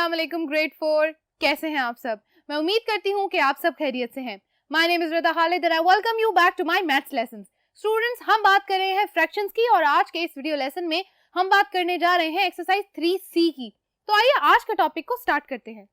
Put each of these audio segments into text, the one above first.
अस्सलाम वालेकुम ग्रेड 4, कैसे हैं आप सब? मैं उम्मीद करती हूँ कि आप सब खैरियत से हैं। My name is Rida Khalid and I welcome you back to my maths lessons. Students, हम बात कर रहे हैं फ्रैक्शंस की और आज के इस वीडियो लेसन में हम बात करने जा रहे हैं एक्सरसाइज 3C की। तो आइए आज का टॉपिक को स्टार्ट करते हैं।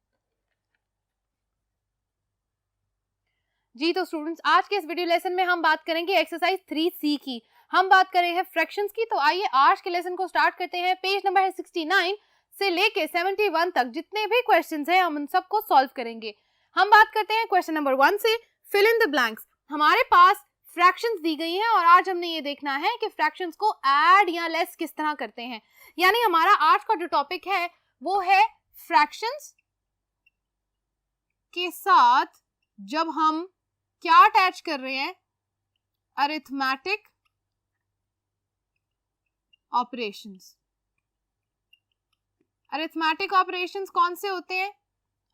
जी तो स्टूडेंट्स, आज के इस वीडियो लेसन में हम बात करेंगे एक्सरसाइज 3C की। हम बात कर रहे हैं फ्रैक्शंस की। तो आइए आज के लेसन को स्टार्ट करते हैं। पेज नंबर है 69 से लेके 71 तक जितने भी क्वेश्चंस हैं हम उन सबको सॉल्व करेंगे। हम बात करते हैं क्वेश्चन नंबर 1 से, फिल इन द ब्लैंक्स। हमारे पास फ्रैक्शंस दी गई हैं और आज हमने ये देखना है कि फ्रैक्शंस को ऐड या लेस किस तरह करते हैं। यानी हमारा आज का जो टॉपिक है वो है फ्रैक्शंस के साथ जब हम क्या अटैच कर रहे हैं, अरिथमेटिक ऑपरेशंस। अरिथमेटिक ऑपरेशंस कौन से होते हैं?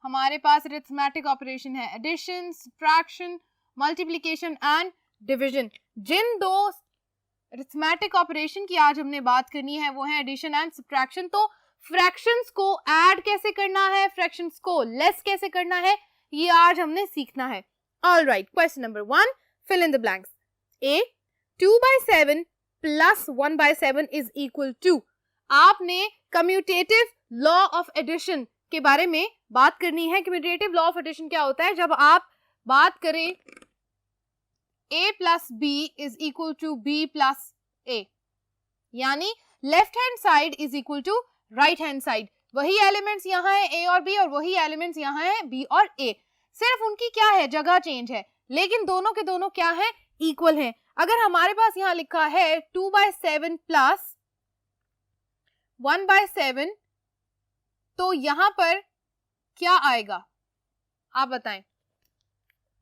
हमारे पास अरिथमेटिक ऑपरेशन है addition, subtraction, multiplication and division. जिन दो अरिथमेटिक ऑपरेशन की आज हमने बात करनी है वो है एडिशन एंड सब्ट्रैक्शन। तो फ्रैक्शंस को ऐड कैसे करना है, फ्रैक्शंस को लेस कैसे करना है, ये आज हमने सीखना है। All right, question number 1, fill in the blanks. A, 2/7 plus 1/7 is equal to। आपने कम्यूटेटिव लॉ ऑफ एडिशन के बारे में बात करनी है। कम्यूटेटिव लॉ ऑफ एडिशन क्या होता है? जब आप बात करें A plus B is equal to B plus A, यानी left hand side is equal to right hand side. वही एलिमेंट्स यहाँ है A और B और वही एलिमेंट्स यहाँ है B और A, सिर्फ उनकी क्या है, जगह चेंज है, लेकिन दोनों के दोनों क्या है, इक्वल हैं। अगर हमारे पास यहाँ लिखा है 2/7 प्लस 1/7 तो यहाँ पर क्या आएगा आप बताएं।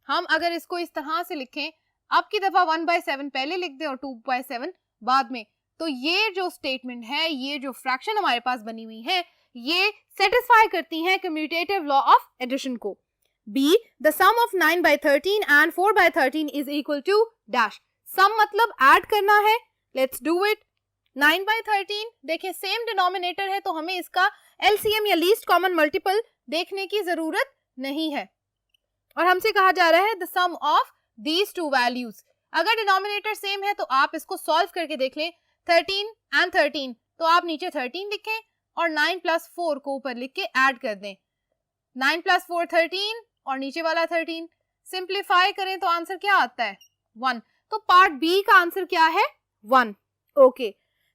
हम अगर इसको इस तरह से लिखें, अब की दफा 1/7 पहले लिख दें और 2/7 बाद में, तो ये जो स्टेटमेंट है, ये जो फ्रैक्शन हमारे पास बनी हुई है, ये सेटिस्फाई करती है कम्यूटेटिव लॉ ऑफ एडिशन को। B, the sum of 9/13 and 4/13 is equal to dash। sum मतलब ऐड करना है, let's do it। 9/13 देखिए सेम डिनोमिनेटर है तो हमें इसका LCM या लीस्ट कॉमन मल्टीपल देखने की जरूरत नहीं है और हमसे कहा जा रहा है the sum of these two values। अगर डिनोमिनेटर सेम है तो आप इसको सॉल्व करके देख लें। 13 and 13 तो आप नीचे 13 लिखें और 9 + 4 को ऊपर लिख के ऐड कर दें। 9 + 4 13 और नीचे वाला 13, सिंप्लीफाई करें तो आंसर क्या आता है, 1। तो पार्ट बी का आंसर क्या है, 1। Okay.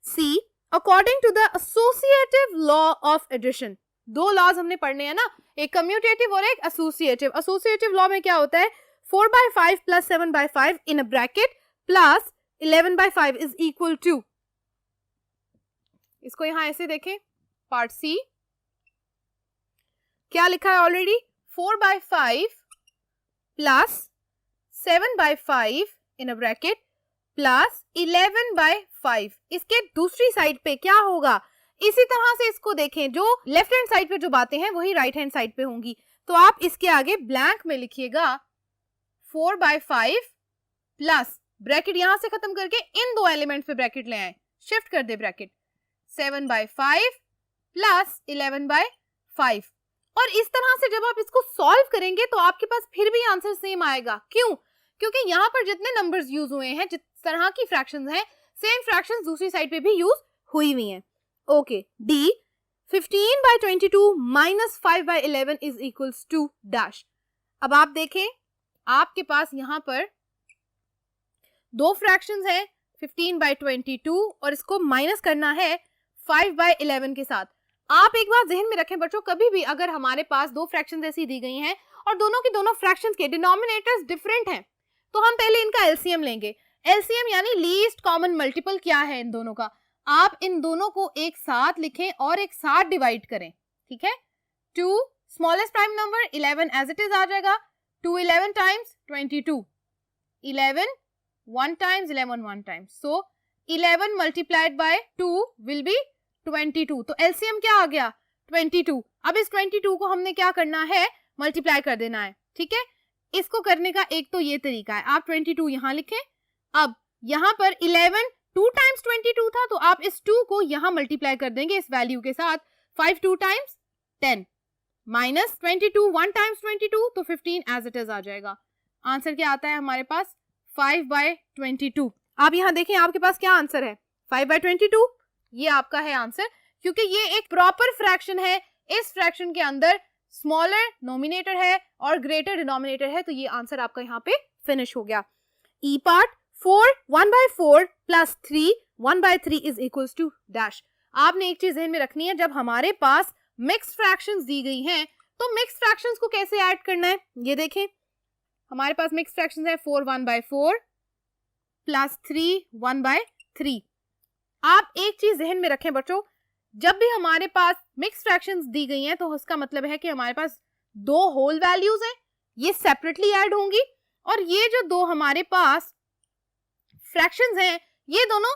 C, according to the associative law of addition. दो लॉज हमने पढ़ने हैं ना, एक कम्यूटेटिव और एक एसोसिएटिव। एसोसिएटिव लॉ में क्या होता है, 4/5 plus 7/5 in a bracket plus 11/5 is equal to. इसको यहां ऐसे देखें, पार्ट सी क्या लिखा है already, 4/5 plus 7/5 in a bracket plus 11/5। इसके दूसरी साइड पे क्या होगा, इसी तरह से इसको देखें, जो लेफ्ट हैंड साइड पे जो बातें हैं वही राइट हैंड साइड पे होंगी। तो आप इसके आगे ब्लैंक में लिखिएगा 4/5 प्लस ब्रैकेट यहां से खत्म करके इन दो एलिमेंट पे ब्रैकेट ले आए, शिफ्ट कर दे ब्रैकेट, 7/5 प्लस 11/5। और इस तरह से जब आप इसको सॉल्व करेंगे तो आपके पास फिर भी आंसर सेम आएगा। क्यों? क्योंकि यहाँ पर जितने नंबर्स यूज हुए हैं, जिस तरह की फ्रैक्शंस हैं, सेम फ्रैक्शंस दूसरी साइड पे भी यूज हुई हुई हैं। Okay. D, 15/22 minus 5/11 is equals to dash. अब आप देखें, आपके पास यहाँ पर दो फ्रैक्शंस हैं, 15/22 और इसको माइनस करना है 5/11 के साथ। आप एक बात जहन में रखें बच्चों, कभी भी अगर हमारे पास दो फ्रैक्शंस ऐसी दी गई हैं और दोनों की दोनों फ्रैक्शंस के डिनोमिनेटर्स डिफरेंट हैं, तो हम पहले इनका एलसीएम लेंगे। एलसीएम यानी लीस्ट कॉमन मल्टीपल क्या है इन दोनों का। आप इन दोनों को एक साथ लिखें और एक साथ डिवाइड करें, ठीक है। 2 smallest prime number 11 as it is आ जाएगा। 2 11 times 22, 11 1 times 11 1 times, so 11 multiplied by 2 will be 22। तो एलसीएम क्या आ गया, 22। अब इस 22 को हमने क्या करना है, मल्टीप्लाई कर देना है, ठीक है। इसको करने का एक तो ये तरीका है, आप 22 यहाँ लिखें। अब यहाँ पर 11 2 टाइम्स 22 था, तो आप इस 2 को यहाँ मल्टीप्लाई कर देंगे इस वैल्यू के साथ, 5 2 टाइम्स 10, माइनस 22, 1 टाइम्स 22 तो 15 एज इट इज आ जाएगा। आंसर क्या आता है हमारे पास 5/22। आप यहाँ देखें आपके पास क्या आंसर है 5/22, ये आपका है आंसर, क्योंकि ये एक प्रॉपर फ्रैक्शन है। इस फ्रैक्शन के अंदर स्मॉलर नोमिनेटर है और ग्रेटर डिनोमिनेटर है, तो ये आंसर आपका यहाँ पे फिनिश हो गया। E part 4 1/4 plus 3 1/3 is equals to dash. आपने एक चीज ध्यान में रखनी है, जब हमारे पास मिक्स फ्रैक्शंस दी गई हैं तो मिक्स फ्रैक्शंस को कैसे ऐड करना है, ये देखें हमारे पास मिक्स फ्रैक्शंस है 4 1/4 प्लस 3 1/3। आप एक चीज जहन में रखें बच्चों, जब भी हमारे पास मिक्स फ्रैक्शंस दी गई हैं तो उसका मतलब है कि हमारे पास दो होल वैल्यूज हैं, ये सेपरेटली ऐड होंगी, और ये जो दो हमारे पास फ्रैक्शंस हैं ये दोनों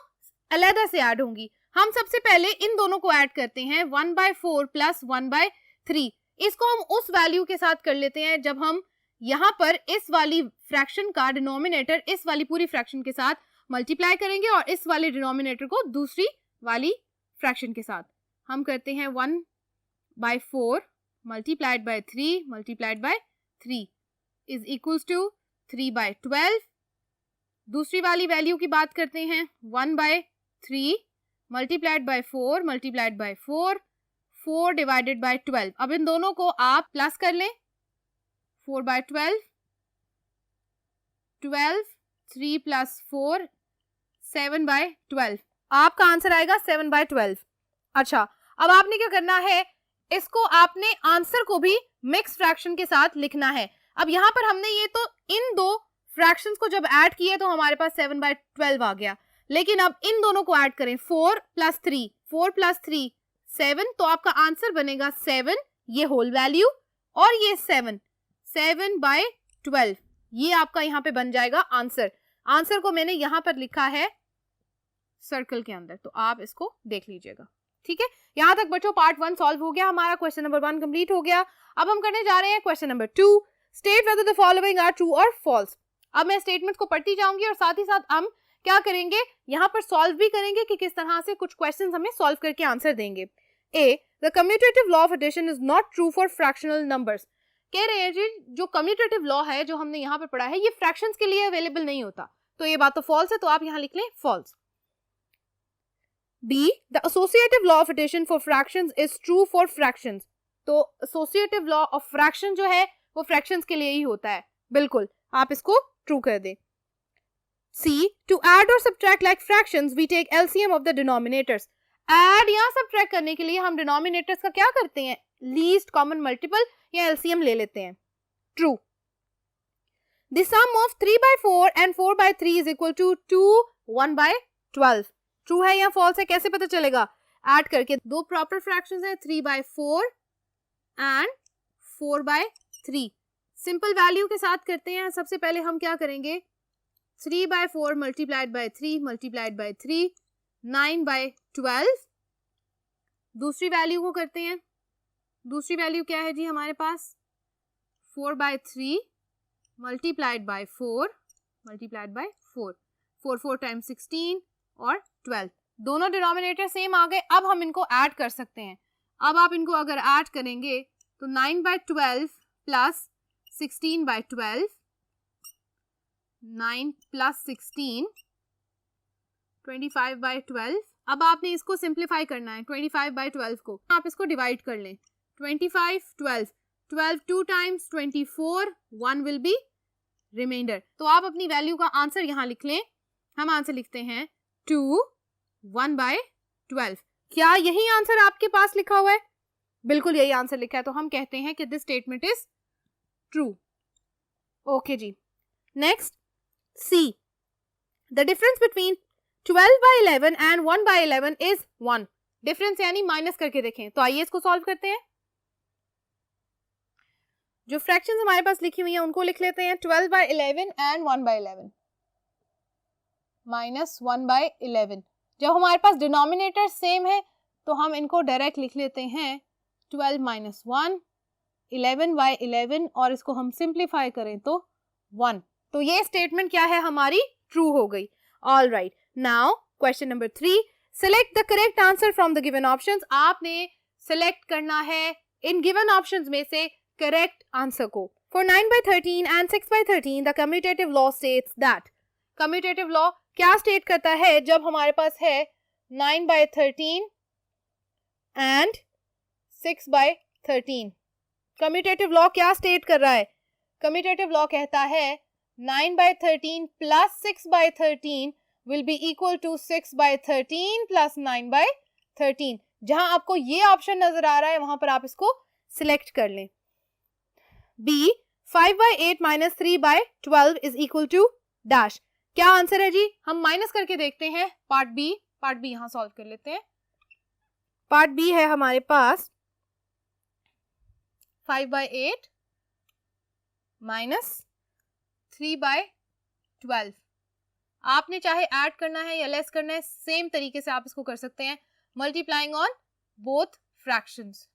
अलग से ऐड होंगी। हम सबसे पहले इन दोनों को ऐड करते हैं 1/4 प्लस 1/3। इसको हम उस वैल्यू के साथ कर लेते हैं जब हम यहाँ पर इस वाली फ्रैक्शन का डिनोमिनेटर इस वाली पूरी फ्रैक्शन के साथ मल्टीप्लाई करेंगे और इस वाले डिनोमिनेटर को दूसरी वाली फ्रैक्शन के साथ हम करते हैं 1/4 multiplied by 3 multiplied by 3 is equals to 3/12। दूसरी वाली वैल्यू की बात करते हैं 1/3 multiplied by 4 multiplied by 4 divided by 12। अब इन दोनों को आप प्लस कर लें 4/12 12 3 प्लस 4 7/12। आपका आंसर आएगा 7/12। अच्छा, अब आपने क्या करना है, इसको आपने आंसर को भी मिक्स फ्रैक्शन के साथ लिखना है। अब यहाँ पर हमने ये तो इन दो फ्रैक्शंस को जब ऐड किए तो हमारे पास 7/12 आ गया, लेकिन अब इन दोनों को ऐड करें 4 + 3 4 + 3 7, तो आपका आंसर बनेगा 7, ये होल वैल्यू, और ये 7/12, ये आपका यहाँ पे बन जाएगा आंसर। आंसर को मैंने यहाँ पर लिखा है सर्कल के अंदर, तो आप इसको देख लीजिएगा। ठीक है, यहाँ तक बच्चों पार्ट 1 सॉल्व हो गया हमारा, क्वेश्चन नंबर 1 कंप्लीट हो गया। अब हम करने जा रहे हैं question number 2, state whether the following are true और फॉल्स। अब मैं स्टेटमेंट को पढ़ती जाऊंगी और साथ ही साथ हम क्या करेंगे, यहाँ पर सॉल्व भी करेंगे कि किस तरह से कुछ क्वेश्चन हमें सॉल्व करके आंसर देंगे। A, the commutative law of addition is not true for fractional numbers. कह रहे हैं जी जो कम्यूटेटिव लॉ है जो हमने यहाँ पर पढ़ा है ये फ्रैक्शंस के लिए अवेलेबल नहीं होता, तो ये बात तो फॉल्स है, तो आप यहाँ लिख लें false. B, the associative law of addition for fractions is true for fractions. तो एसोसिएटिव लॉ ऑफ फ्रैक्शन जो है वो फ्रैक्शंस के लिए ही होता है, बिल्कुल आप इसको ट्रू कर दें। सी, टू ऐड और subtract like fractions we take LCM of the denominators. Add या सब्ट्रैक्ट करने के लिए हम डिनोमिनेटर्स का क्या करते हैं, लीस्ट कॉमन मल्टीपल या एलसीएम ले लेते हैं। True. The sum of 3/4 and 4/3 is equal to 2 1/12। True है या फॉल्स है, कैसे पता चलेगा, ऐड करके। दो प्रॉपर फ्रैक्शंस हैं 3/4 एंड 4/3, सिंपल वैल्यू के साथ करते हैं। सबसे पहले हम क्या करेंगे, 3/4 मल्टीप्लाइड बाय 3 मल्टीप्लाइड बाय 3 9/12। दूसरी वैल्यू को करते हैं, दूसरी वैल्यू क्या है जी हमारे पास 4/3 multiplied by 4 multiplied by 4 4 times 16 और 12, दोनों डिनोमिनेटर सेम आ गए। अब हम इनको ऐड कर सकते हैं। अब आप इनको अगर ऐड करेंगे तो 9/12 प्लस 16/12, 9 प्लस 16 25/12। अब आपने इसको सिंप्लीफाई करना है, 25/12 को आप इसको डिवाइड कर लें, 25 12 12 2 टाइम्स 24, 1 विल बी रिमाइंडर। तो आप अपनी वैल्यू का आंसर यहाँ लिख लें। हम आंसर लिखते हैं 2 1/12। क्या यही आंसर आपके पास लिखा हुआ है, बिल्कुल यही आंसर लिखा है, तो हम कहते हैं कि this statement is true. Okay जी, next C, the difference between 12/11 and 1/11 is 1। Difference यानी माइनस करके देखें, तो आइए इसको सॉल्व करते हैं। जो फ्रैक्शंस हमारे पास लिखी हुई हैं उनको लिख लेते हैं, 12/11 एंड 1/11 माइनस 1/11। जब हमारे पास डिनोमिनेटर सेम है तो हम इनको डायरेक्ट लिख लेते हैं 12 - 1 11/11, और इसको हम सिंप्लीफाई करें तो 1। तो ये स्टेटमेंट क्या है हमारी, ट्रू हो गई। All right, now question number 3, select the correct answer from the given options. आपने सिलेक्ट करना है इन गिवन ऑप्शंस में से करेक्ट आंसर को। For 9/13 and 6/13 the commutative law states that. Commutative law क्या स्टेट करता है जब हमारे पास है 9/13 एंड 6/13? कम्यूटेटिव लॉ क्या स्टेट कर रहा है? कम्यूटेटिव लॉ कहता है 9/13 plus 6/13 will be equal to 6/13 plus 9/13। जहां आपको ये ऑप्शन नजर आ रहा है वहां पर आप इसको सिलेक्ट कर लें। B 5/8 minus 3/12 is equal to dash. क्या आंसर है जी? हम माइनस करके देखते हैं। पार्ट बी यहां सॉल्व कर लेते हैं। पार्ट बी है हमारे पास 5/8 माइनस 3/12। आपने चाहे ऐड करना है या लेस करना है, सेम तरीके से आप इसको कर सकते हैं, multiplying on both fractions.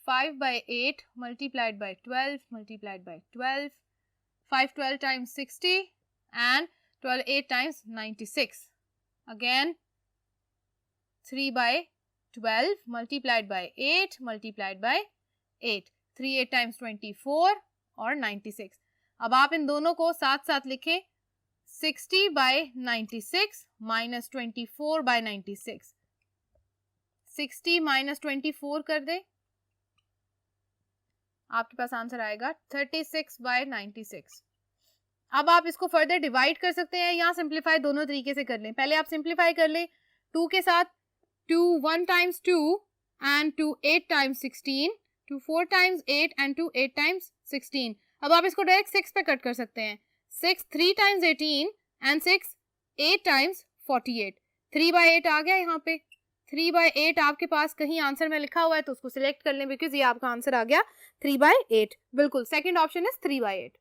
5/8 multiplied by 12 multiplied by 12, 5 12 times 60 and 12 8 times 96. Again 3/12 multiplied by 8 multiplied by 8, 3 8 times 24 और 96। अब आप इन दोनों को साथ साथ लिखें, 60/96 माइनस 24/96। 60 माइनस 24 कर दे, आपके पास आंसर आएगा 36/96। अब आप इसको फर्दर डिवाइड कर सकते हैं या सिंप्लीफाई, दोनों तरीके से कर लें। पहले आप सिंप्लीफाई कर लें 2 के साथ, 2 1 times 2 and 2 8 times 16, 2 4 times 8 and 2 8 times 16। अब आप इसको डायरेक्ट 6 पे कट कर सकते हैं। 6 3 times 18 and 6 8 times 48। 3/8 आ गया यहाँ पे। 3/8 आपके पास कहीं आंसर में लिखा हुआ है तो उसको सिलेक्ट कर लें, बिकॉज ये आपका आंसर आ गया 3/8। बिल्कुल, सेकंड ऑप्शन इज 3/8।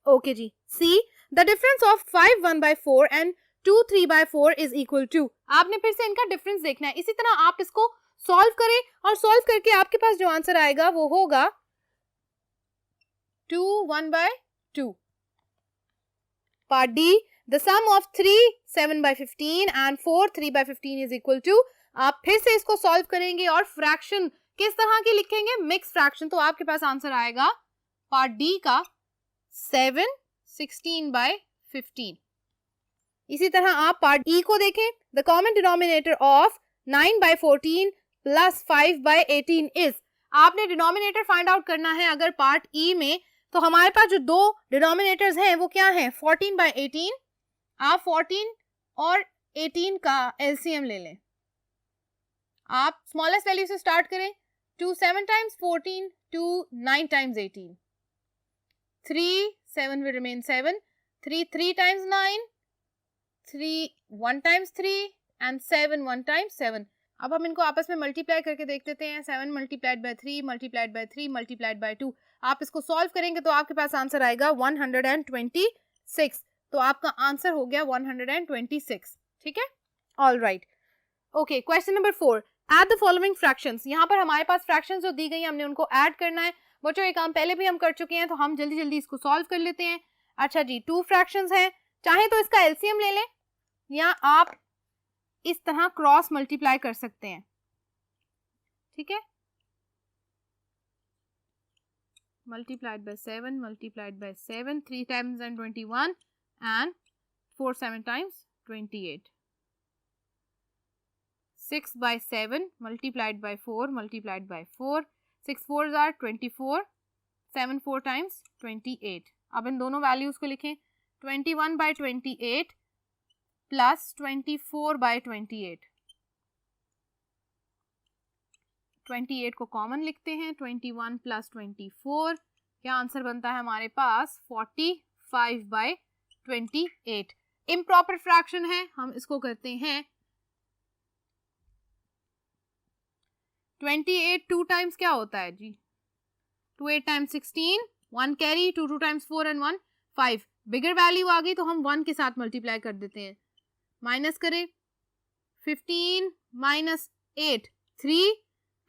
ओके जी। C the difference of 5 1/4 and 2 3/4 is equal to. आपने फिर से इनका डिफरेंस देखना है। इसी तरह आप इसको सॉल्व करें और सॉल्व करके आपके पास जो आंसर आएगा वो होगा 2 1/2। Part D, the sum of 3 7/15 and 4 3/15 is equal to. आप फिर से इसको सॉल्व करेंगे और फ्रैक्शन किस तरह की लिखेंगे? Mix fraction. तो आपके पास आंसर आएगा पार्ट डी का 7 16/15। इसी तरह आप पार्ट ई को देखें, the common denominator of 9/14 plus 5/18 is. आपने डिनोमिनेटर फाइंड आउट करना है अगर पार्ट ई में, तो हमारे पास जो दो डिनोमिनेटर्स हैं वो क्या हैं? 14/18। आप 14 और 18 का एलसीएम ले लें। आप स्मॉलेस्ट वैल्यू से स्टार्ट करें। 2 7 times 14, 2 9 times 18, 3 7 will remain 7, 3 3 times 9, 3 1 times 3 and 7 1 times 7। अब हम इनको आपस में मल्टीप्लाई करके देख लेते हैं। 7 multiplied by 3 multiplied by 3 multiplied by 2। आप इसको सॉल्व करेंगे तो आपके पास आंसर आएगा 126। तो आपका आंसर हो गया 126। ठीक है, all right. Okay, question number 4, add the following fractions. यहाँ पर हमारे पास फ्रैक्शंस जो दी गई है हमने उनको ऐड करना है। बच्चों ये काम पहले भी हम कर चुके हैं तो हम जल्दी जल्दी इसको सॉल्व कर लेते हैं। अच्छा जी, 2 फ्रैक्शंस हैं, चाहे तो इसका एलसीएम ले लें या आप इस तरह क्रॉस मल्टीप्लाई कर सकते हैं। ठीक है, multiplied by 7 multiplied by 7, 3 times and 21 and 4 7 times 28। 6/7 multiplied by 4 multiplied by 4, 6 4s are 24, 7 4 times 28। अब इन दोनों वैल्यूज को लिखें। 21/28 प्लस 24/28। 28 को कॉमन लिखते हैं। 21 प्लस 24, क्या आंसर बनता है हमारे पास? 45/28। इम्प्रॉपर फ्रैक्शन है, हम इसको करते हैं 28 2 टाइम्स क्या होता है जी? 2 8 times 16, 1 कैरी, 2 2 times 4 and 1 5। बिगर वैल्यू आ गई तो हम 1 के साथ मल्टीप्लाई कर देते हैं। माइनस करें, 15 minus 8 3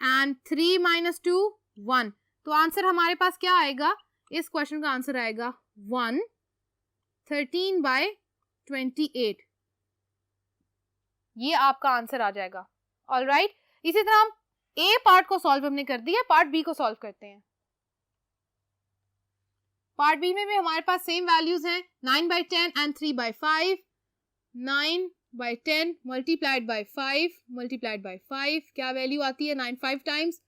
and 3 minus 2 1। तो आंसर हमारे पास क्या आएगा? इस क्वेश्चन का आंसर आएगा 113/28। ये आपका आंसर आ जाएगा। All right. इसी तरह हम ए पार्ट को सॉल्व हमने कर दिया, पार्ट बी को सॉल्व करते हैं। पार्ट बी में भी हमारे पास सेम वैल्यूज हैं, 9/10 and 3/5। 9/10 multiplied by 5 multiplied by 5 क्या वैल्यू आती है? 9 5 times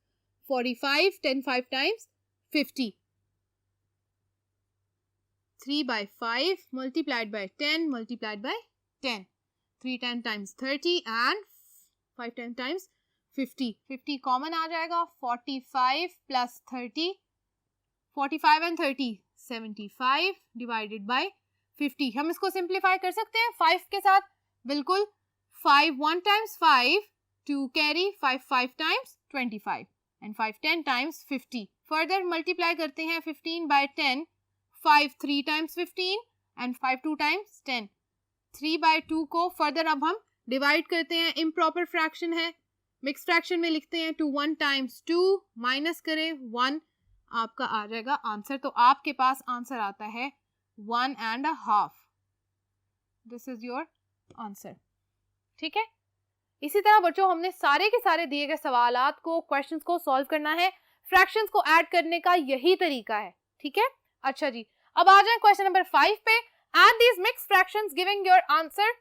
45, 10 5 times 50। 3/5 multiplied by 10 multiplied by 10. 3 10 times 30 and 5 10 times 50. 50 common आ जाएगा, 45 plus 30, 45 and 30 75 divided by 50. हम इसको सिंप्लीफाई कर सकते हैं 5 के साथ, बिल्कुल। 5 1 times 5, 2 carry, 5 5 times 25 and 5 10 times 50. Further multiply करते हैं 15 by 10, 5 3 times 15 and 5 2 times 10. 3/2 को फर्दर अब हम डिवाइड करते हैं, इम्प्रॉपर फ्रैक्शन है, मिक्स फ्रैक्शन में लिखते हैं 2 1 times 2 माइनस करें 1, आपका आ जाएगा आंसर। तो आपके पास आंसर आता है 1.5। This is your answer. ठीक है, इसी तरह बच्चों हमने सारे के सारे दिए गए सवालात को, क्वेश्चंस को सॉल्व करना है। फ्रैक्शंस को ऐड करने का यही तरीका है। ठीक है, अच्छा जी, अब आ जाए क्वेश्चन नंबर 5 पे। Add these mixed fractions giving your answer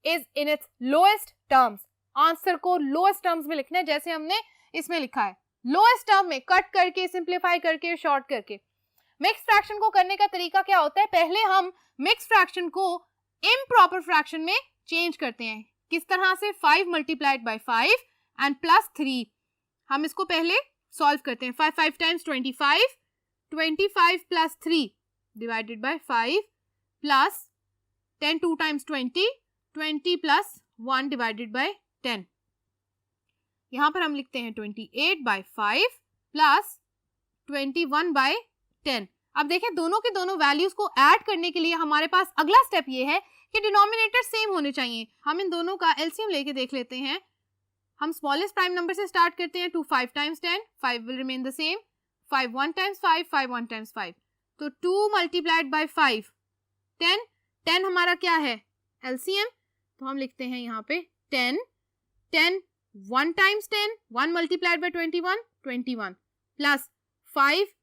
is in its lowest terms. Answer को लोएस्ट टर्म्स में लिखना है, जैसे हमने इसमें लिखा है, लोएस्ट टर्म में कट करके, सिंप्लीफाई करके, शॉर्ट करके। मिक्स्ड फ्रैक्शन को करने का तरीका क्या होता है? पहले हम मिक्स्ड फ्रैक्शन को इम्प्रॉपर फ्रैक्शन में चेंज करते हैं। किस तरह से? 5 multiplied by 5 and plus 3। हम इसको पहले सॉल्व करते हैं। 5 5 times 25, 25 plus 3 divided by 5 plus 10 2 times 20, 20 plus 1 divided by 10। यहाँ पर हम लिखते हैं 28/5 plus 21 by 10। अब देखें दोनों के दोनों वैल्यूज को ऐड करने के लिए हमारे पास अगला स्टेप ये है कि डिनोमिनेटर सेम होने चाहिए। हम इन दोनों का एलसीएम लेके देख लेते हैं। हम स्मॉलेस्ट प्राइम नंबर से स्टार्ट करते हैं। 2 5 times 10, 5 will remain the same। 5 1 times 5, 5 1 times 5। तो 2 multiplied by 5 10, 10 हमारा क्या है? एलसीएम। तो हम लिखते हैं यहाँ पे 10, 10 1 times 10, 1 multiplied by 21, 21 plus 5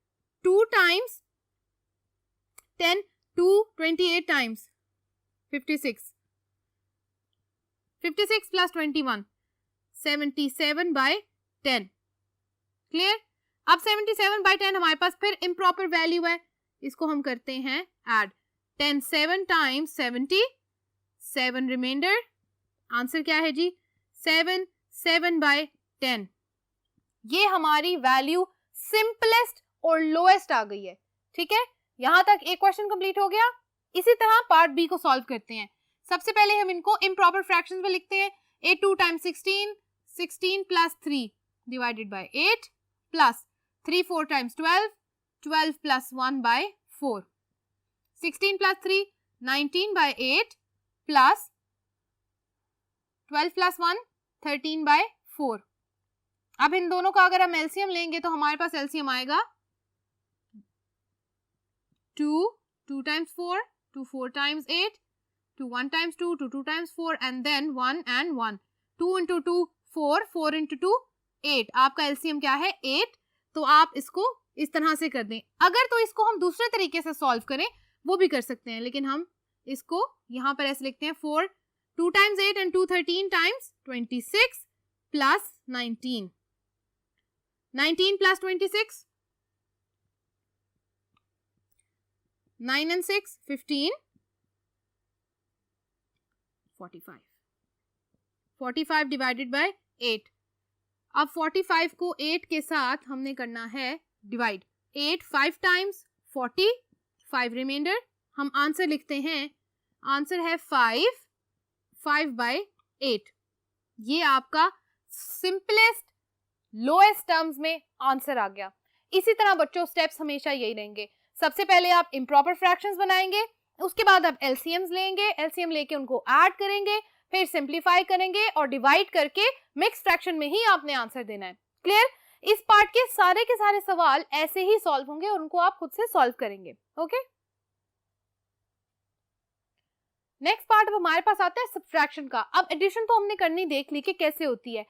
2 times 10, 2 28 times 56, 56 plus 21 77/10। Clear? अब 77/10 हमारे पास फिर इम्प्रॉपर वैल्यू है, इसको हम करते हैं ऐड। 10 7 times 70, 7 reminder. आंसर क्या है जी? 7 7/10। ये हमारी वैल्यू सिंपलेस्ट और लोएस्ट आ गई है। ठीक है, यहां तक एक क्वेश्चन कंप्लीट हो गया। इसी तरह पार्ट बी को सॉल्व करते हैं। सबसे पहले हम इनको इम्प्रॉपर फ्रैक्शंस में लिखते हैं। 8 2 times 16, 16 plus 3 divided by 8 plus 3 4 times 12, 12 plus 1 by 4। 16 plus 3 19/8 plus 12 plus 1 13/4। अब इन दोनों का अगर हम एलसीएम लेंगे तो हमारे पास एलसीएम आएगा 2 2 times 4, 2 4 times 8, 2 1 times 2, 2 2 times 4 and then 1 and 1। 2 into 2 4, 4 into 2 8। आपका एलसीएम क्या है? 8। तो आप इसको इस तरह से कर दें। अगर तो इसको हम दूसरे तरीके से सॉल्व करें वो भी कर सकते हैं, लेकिन हम इसको यहाँ पर ऐसे लिखते हैं 4 2 times 8 and 2 13 times 26 plus 19। 19 plus 26, 9 and 6 15, 45। 45 divided by 8। अब 45 को 8 के साथ हमने करना है डिवाइड। 8 5 times 40, 5 remainder. हम आंसर लिखते हैं, आंसर है 5 5/8। ये आपका सिंपलेस्ट लोएस्ट टर्म्स में आंसर आ गया। इसी तरह बच्चों स्टेप्स हमेशा यही रहेंगे। सबसे पहले आप इम्प्रॉपर फ्रैक्शंस बनाएंगे, उसके बाद आप एलसीएम्स लेंगे, एलसीएम लेके उनको ऐड करेंगे, फिर सिंप्लीफाई करेंगे और डिवाइड करके मिक्स फ्रैक्शन में ही आपने आंसर देना है। क्लियर? इस पार्ट के सारे सवाल ऐसे ही सॉल्व होंगे और उनको आप खुद से सॉल्व करेंगे। ओके, नेक्स्ट पार्ट अब हमारे पास आता है सब्ट्रैक्शन का। अब एडिशन तो हमने करनी देख ली कि कैसे होती है।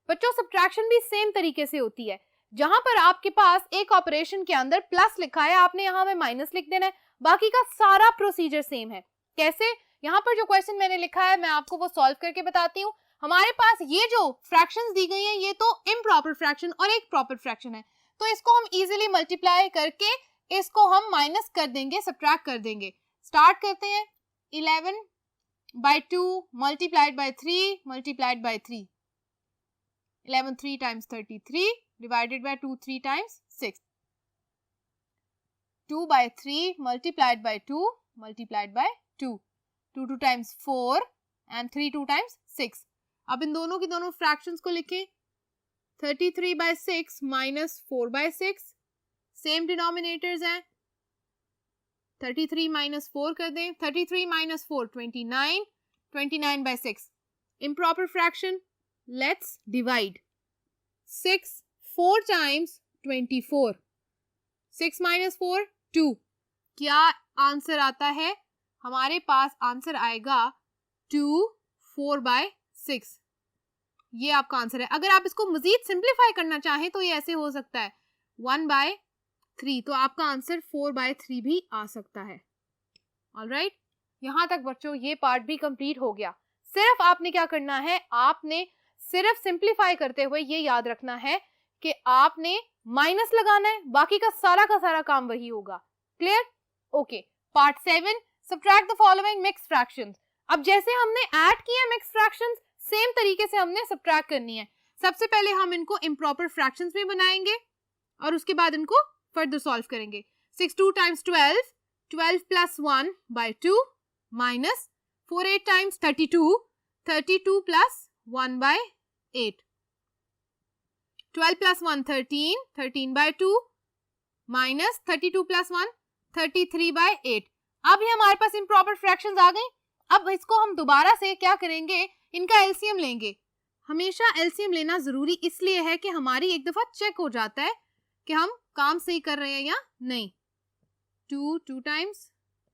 बच्चों सब्ट्रैक्शन भी सेम तरीके से होती है, जहां पर आपके पास एक ऑपरेशन के अंदर प्लस लिखा है, आपने यहाँ में माइनस लिख देना है, बाकी का सारा प्रोसीजर सेम है। कैसे? यहाँ पर जो क्वेश्चन मैंने लिखा है मैं आपको वो सॉल्व करके बताती हूँ। हमारे पास ये जो फ्रैक्शंस दी गई हैं ये तो इम्प्रॉपर फ्रैक्शन और एक प्रॉपर फ्रैक्शन है, तो इसको हम इजीली मल्टीप्लाई करके इसको हम माइनस कर देंगे, सब्ट्रैक्ट कर देंगे। स्टार्ट करते हैं। 11/2 multiplied by 3 multiplied by 3, 11 3 times 33 divided by 2 3 times 6, 2/3 multiplied by 2 multiplied by 2, 2 2 times 4 and 3 2 times 6। अब इन दोनों की दोनों फ्रैक्शंस को लिखें। 33/6 minus 4/6, सेम डिनोमिनेटर्स हैं। 33 minus 4 कर दें। 33 minus 4 29, 29/6 improper fraction। Let's divide. 6 4 times 24, 6 minus 4 2। क्या आंसर आता है? हमारे पास आंसर आएगा 2 4/6। ये आपका आंसर है। अगर आप इसको मजीद सिंप्लीफाई करना चाहें तो ये ऐसे हो सकता है 1/3, तो आपका आंसर 4/3 भी आ सकता है। ऑलराइट, यहाँ तक बच्चों ये पार्ट भी कंप्लीट हो गया। सिर्फ आपने क्या करना है, आपने सिर्फ सिंप्लीफाई करते हुए ये याद रखना है कि आपने माइनस लगाना है, बाकी का सारा काम वही होगा। Clear? Okay. Part 7, subtract the following mixed fractions. अब जैसे हमने ऐड किया मिक्स्ड फ्रैक्शंस, सेम तरीके से हमने सब्ट्रैक्ट करनी है। सबसे पहले हम इनको इम्प्रॉपर फ्रैक्शंस में बनाएंगे और उसके बाद इनको फर्दर सॉल्व करेंगे। 6 2 times 12, 12 plus 1/2 minus 4 8 times 32, 32 plus 1/8, 12 plus 1 13, 13/2 minus 32 plus 1 33/8। अब ये हमारे पास इम्प्रॉपर फ्रैक्शंस आ गई। अब इसको हम दोबारा से क्या करेंगे, इनका एलसीएम लेंगे। हमेशा एलसीएम लेना जरूरी इसलिए है कि हमारी एक दफा चेक हो जाता है कि हम काम सही कर रहे हैं या नहीं। 2 2 times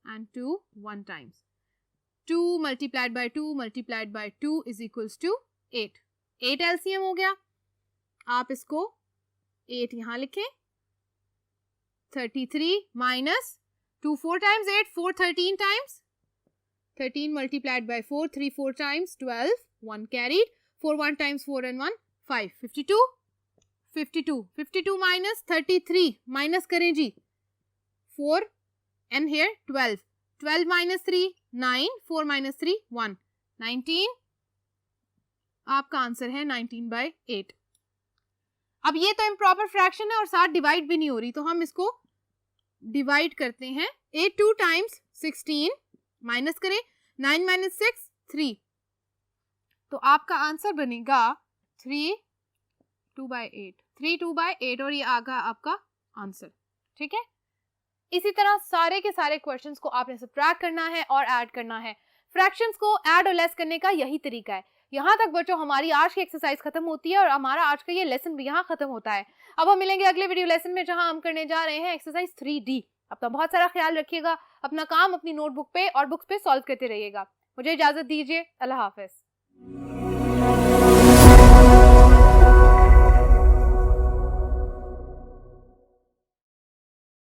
and 2 1 times, 2 multiplied by 2 multiplied by 2 is equals to 8। 8 LCM हो गया। आप इसको 8 यहाँ लिखें। 33 minus 2 4 times 8, 4 13 times, 13 multiplied by 4, 3 4 times 12, 1 carried, 4 1 times 4 and 1 5, 52, 52, 52 minus 33, minus करें जी 4 and here 12, 12 minus 3 9, 4 minus 3 1, 19। आपका आंसर है 19/8। अब ये तो इम्प्रॉपर फ्रैक्शन है और साथ डिवाइड भी नहीं हो रही, तो हम इसको डिवाइड करते हैं। 8 2 times 16, माइनस करें 9 minus 6 3, तो आपका आंसर बनेगा 3 2/8, 3 2/8 और ये आगा आपका आंसर। ठीक है, इसी तरह सारे के सारे क्वेश्चंस को आपने सब्ट्रैक्ट करना है और ऐड करना है। फ्रैक्शंस को ऐड और लेस करने का यही तरीका है। यहाँ तक बच्चों हमारी आज की एक्सरसाइज खत्म होती है और हमारा आज का ये लेसन भी यहाँ खत्म होता है। अब हम मिलेंगे अगले वीडियो लेसन में जहाँ हम करने जा रहे हैं एक्सरसाइज 3D। अपना बहुत सारा ख्याल रखिएगा, अपना काम अपनी नोटबुक पे और बुक्स पे सॉल्व करते रहिएगा। मुझे इजाजत दीजिए, अल्लाह हाफिज।